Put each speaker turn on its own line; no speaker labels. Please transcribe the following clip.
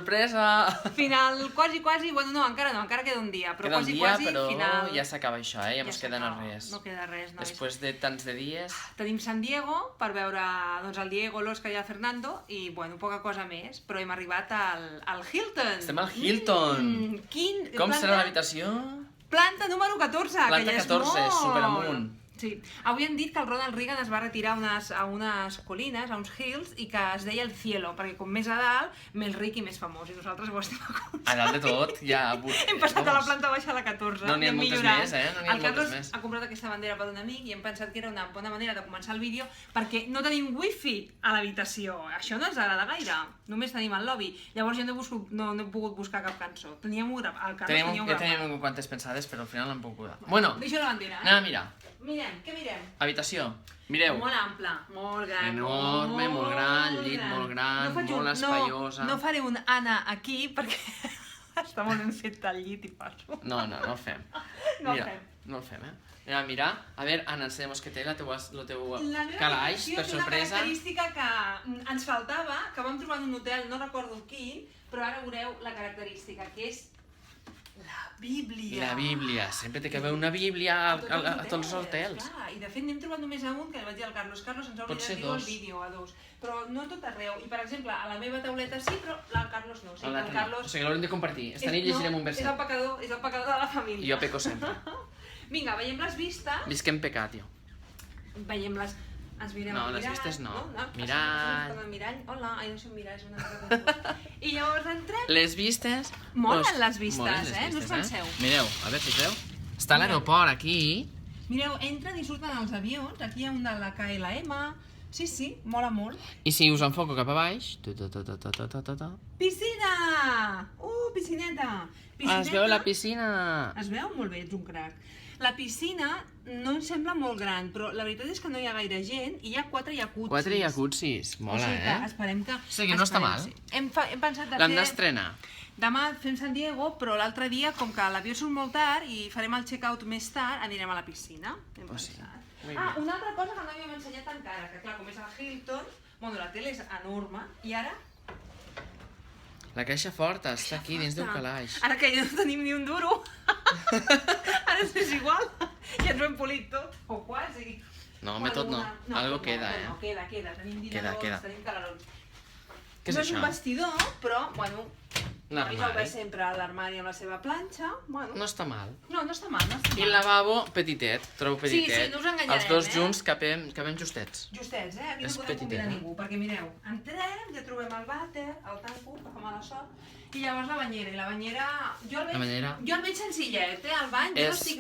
sorpresa!
Final, quasi, bueno, no, encara queda un dia, però
Queda un
quasi,
dia,
final...
però ja s'acaba això, ja no es queda
s'acaba.
res.
No queda res, nois.
Després de tants de dies...
Tenim San Diego per veure doncs, el Diego, l'Òscar i el Fernando i, bueno, poca cosa més, però hem arribat al Hilton.
Estem al Hilton! Com serà l'habitació?
Planta número 14,
Planta
que ja és
14,
molt.
superamunt.
Sí. Avui hem dit que el Ronald Reagan es va retirar a unes colines, a uns hills, i que es deia el cielo, perquè com més a dalt, més ric i més famós, i nosaltres ho estem aconseguint.
A dalt de tot, ja...
Hem passat a la planta baixa a la 14.
No n'hi ha moltes més, No n'hi ha
el
moltes
Carlos
més.
ha comprat aquesta bandera per un amic i hem pensat que era una bona manera de començar el vídeo perquè no tenim wifi a l'habitació. Això no ens agrada gaire. Només tenim el lobby. Llavors jo no he pogut buscar cap cançó. Teníem-ho gravat. El Carlos tenia-ho
Ja
gravat.
teníem quantes pensades, però al final no hem pogut. Bueno,
Deixo la bandera,
anem a mirar.
Mirem, què mirem?
Habitació. Mireu.
Molt ample, molt gran.
Enorme, molt gran, llit molt gran, molt espaiosa.
No faré un Anna aquí perquè està molt ben fet el llit i passo.
No el fem.
No el
Mira,
fem.
no el fem, Anem a mirar. A veure, Anna, ensenyem que té el teu
La meva
calaix,
habitació
per
té una
sorpresa.
característica que ens faltava, que vam trobar en un hotel, no recordo quin, però ara veureu la característica, que és la Bíblia.
La Bíblia. Sempre té que haver una Bíblia a tots els hotels.
Clar, i de fet n'hem trobat només a un, que li vaig dir al Carlos, ens ha
Pot ser
oblidat dir el
dos.
vídeo a dos. Però no tot arreu. I per exemple, a la meva tauleta sí, però al Carlos no. O sigui, el Carlos...
O sigui, l'haurem de compartir. Esta nit llegirem un verset.
És el pecador de la família.
I jo peco sempre.
Vinga, veiem les vistes.
Visquem pecat, jo.
Veiem les... Ens mirem
No,
al
les
mirall,
vistes no.
Mirall.
Mirall.
Hola, ai, no sé un mirall, és una mica confús. I llavors entrem...
Les vistes...
Molen les vistes,
molen les
No us
vistes,
penseu?
Mireu, a veure si us veu. Està l'aeroport aquí.
Mireu, entren i surten els avions. Aquí hi ha un de la KLM. Sí, mola molt.
I si us enfoco cap a baix...
Piscina! Piscineta!
Es veu la piscina!
Es veu? Molt bé, ets un crac. La piscina no em sembla molt gran, però la veritat és que no hi ha gaire gent i hi ha 4 jacuzzis.
4 jacuzzis, mola,
O sigui que esperem que...
O sigui, no està mal.
Hem pensat de
L'hem
fer...
d'estrenar.
Demà fem San Diego, però l'altre dia, com que l'avió surt molt tard i farem el check-out més tard, anirem a la piscina. Hem pensat. Una altra cosa que no havíem ensenyat encara, que clar, com és el Hilton, bueno, la tele és enorme, i ara...
La caixa forta està aquí dins d'un calaix.
Ara que ja no tenim ni un duro, ara és igual, ja ens ho hem polit tot, o quasi.
No, home, tot no. Algo queda,
No, queda, tenim diners, tenim calarons.
Què és
no és
això?
un vestidor, però, bueno,
Un
jo
armari.
veig sempre a l'armari amb la seva planxa, bueno...
No està mal.
No està mal,
I el lavabo, petitet, trobo petitet.
Sí, no us enganyarem,
Els dos junts cabem justets.
Justets, aquí no
És
podem
petitet,
convidar ningú, perquè mireu, entrem, ja trobem el vàter, el tanco, que fa mala sort, i llavors la banyera, i la banyera... Jo el veig senzillet, el bany, jo no estic